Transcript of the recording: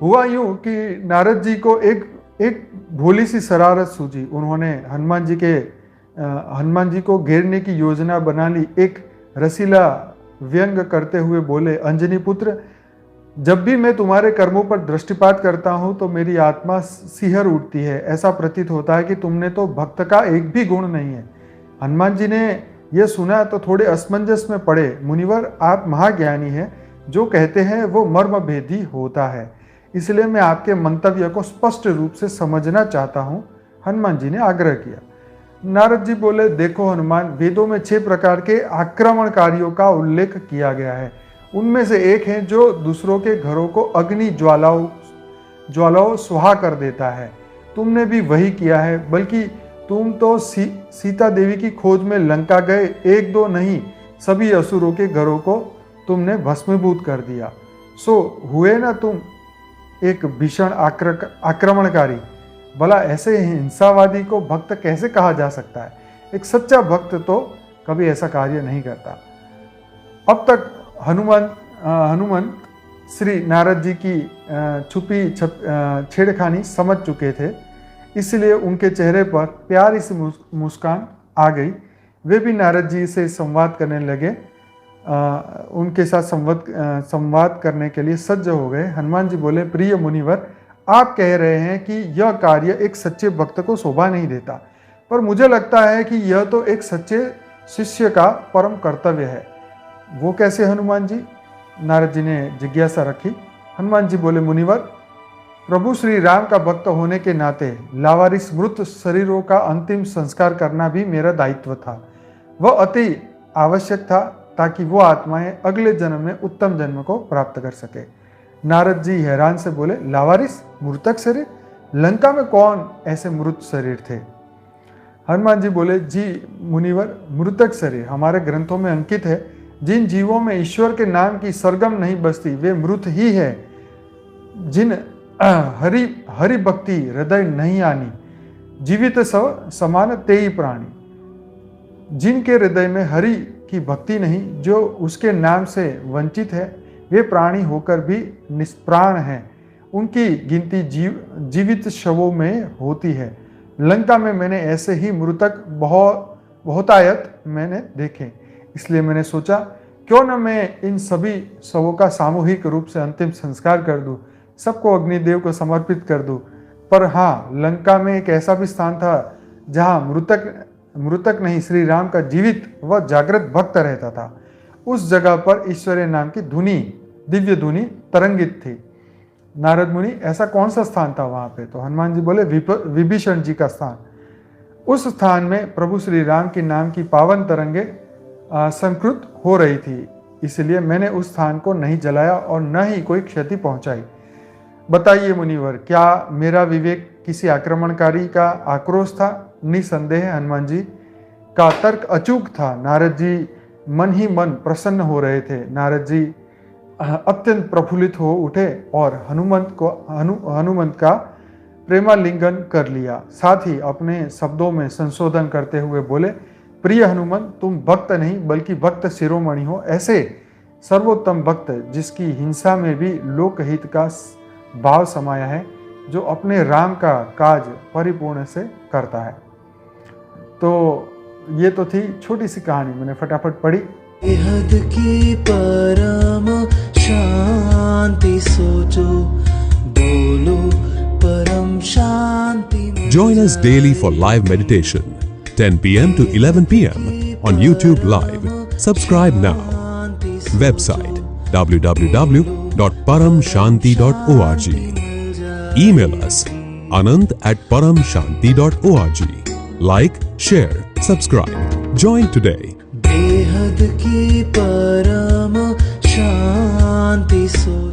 हुआ यूं कि नारद जी को एक भोली सी शरारत सूझी। उन्होंने हनुमान जी को घेरने की योजना बना ली। एक रसीला व्यंग करते हुए बोले, अंजनी पुत्र, जब भी मैं तुम्हारे कर्मों पर दृष्टिपात करता हूं तो मेरी आत्मा सिहर उठती है। ऐसा प्रतीत होता है कि तुमने तो भक्त का एक भी गुण नहीं है। हनुमान जी ने यह सुना तो थोड़े असमंजस में पड़े। मुनिवर, आप महाज्ञानी हैं, जो कहते हैं वो मर्म भेदी होता है, इसलिए मैं आपके मंतव्य को स्पष्ट रूप से समझना चाहता हूं। हनुमान जी ने आग्रह किया। नारद जी बोले, देखो हनुमान, वेदों में 6 प्रकार के आक्रमणकारियों का उल्लेख किया गया है। उनमें से एक है जो दूसरों के घरों को अग्नि ज्वालाओं सुहा कर देता है। तुमने भी वही किया है, बल्कि तुम तो सीता देवी की खोज में लंका गए, 1-2 नहीं, सभी असुरों के घरों को तुमने भस्मीभूत कर दिया। सो हुए ना तुम एक भीषण आक्रमणकारी। भला ऐसे हिंसावादी को भक्त कैसे कहा जा सकता है? एक सच्चा भक्त तो कभी ऐसा कार्य नहीं करता। अब तक हनुमंत श्री नारद जी की छुपी छेड़खानी समझ चुके थे, इसलिए उनके चेहरे पर प्यारी सी मुस्कान आ गई। वे भी नारद जी से संवाद करने लगे। उनके साथ संवाद करने के लिए सज्ज हो गए। हनुमान जी बोले, प्रिय मुनिवर, आप कह रहे हैं कि यह कार्य एक सच्चे भक्त को शोभा नहीं देता, पर मुझे लगता है कि यह तो एक सच्चे शिष्य का परम कर्तव्य है। वो कैसे हनुमान जी? नारद जी ने जिज्ञासा रखी। हनुमान जी बोले, मुनिवर, प्रभु श्री राम का भक्त होने के नाते लावारिस मृत शरीरों का अंतिम संस्कार करना भी मेरा दायित्व था। वह अति आवश्यक था ताकि वो आत्माएं अगले जन्म में उत्तम जन्म को प्राप्त कर सके। नारद जी हैरान से बोले, लावारिस मृतक शरीर? लंका में कौन ऐसे मृत शरीर थे? हनुमान जी बोले, जी मुनिवर, मृतक शरीर हमारे ग्रंथों में अंकित है। जिन जीवों में ईश्वर के नाम की सरगम नहीं बसती वे मृत ही है। जिन हरि भक्ति हृदय नहीं आनी, जीवित सव समान तेई प्राणी। जिनके हृदय में हरि की भक्ति नहीं, जो उसके नाम से वंचित है, वे प्राणी होकर भी निष्प्राण हैं। उनकी गिनती जीवित शवों में होती है। लंका में मैंने ऐसे ही मृतक बहुतायत मैंने देखे, इसलिए मैंने सोचा क्यों न मैं इन सभी शवों का सामूहिक रूप से अंतिम संस्कार कर दूं, सबको अग्निदेव को समर्पित कर दूं। पर हाँ, लंका में एक ऐसा भी स्थान था जहाँ मृतक नहीं, श्री राम का जीवित व जागृत भक्त रहता था। उस जगह पर ईश्वरीय नाम की धुनी, दिव्य धुनी तरंगित थी। नारद मुनि, ऐसा कौन सा स्थान था वहां पे? तो हनुमान जी बोले, विभीषण जी का स्थान। उस स्थान में प्रभु श्री राम के नाम की पावन तरंगे संकृत हो रही थी, इसलिए मैंने उस स्थान को नहीं जलाया और न ही कोई क्षति पहुंचाई। बताइए मुनिवर, क्या मेरा विवेक किसी आक्रमणकारी का आक्रोश था? निसंदेह हनुमान जी का तर्क अचूक था। नारद जी मन ही मन प्रसन्न हो रहे थे। नारद जी अत्यंत प्रफुल्लित हो उठे और हनुमंत का प्रेमालिंगन कर लिया। साथ ही अपने शब्दों में संशोधन करते हुए बोले, प्रिय हनुमंत, तुम भक्त नहीं बल्कि भक्त शिरोमणि हो। ऐसे सर्वोत्तम भक्त जिसकी हिंसा में भी लोकहित का भाव समाया है, जो अपने राम का काज परिपूर्ण से करता है। तो ये तो थी छोटी सी कहानी, मैंने फटाफट पढ़ी। बेहद की परम शांति सोचो, बोलो परम शांति। Join us daily for live meditation, 10 p.m. to 11 p.m. on YouTube Live. Subscribe now. Website www.paramshanti.org. Email us anant@paramshanti.org. Like, share, subscribe. Join today. बेहद की परम शांति सोचो।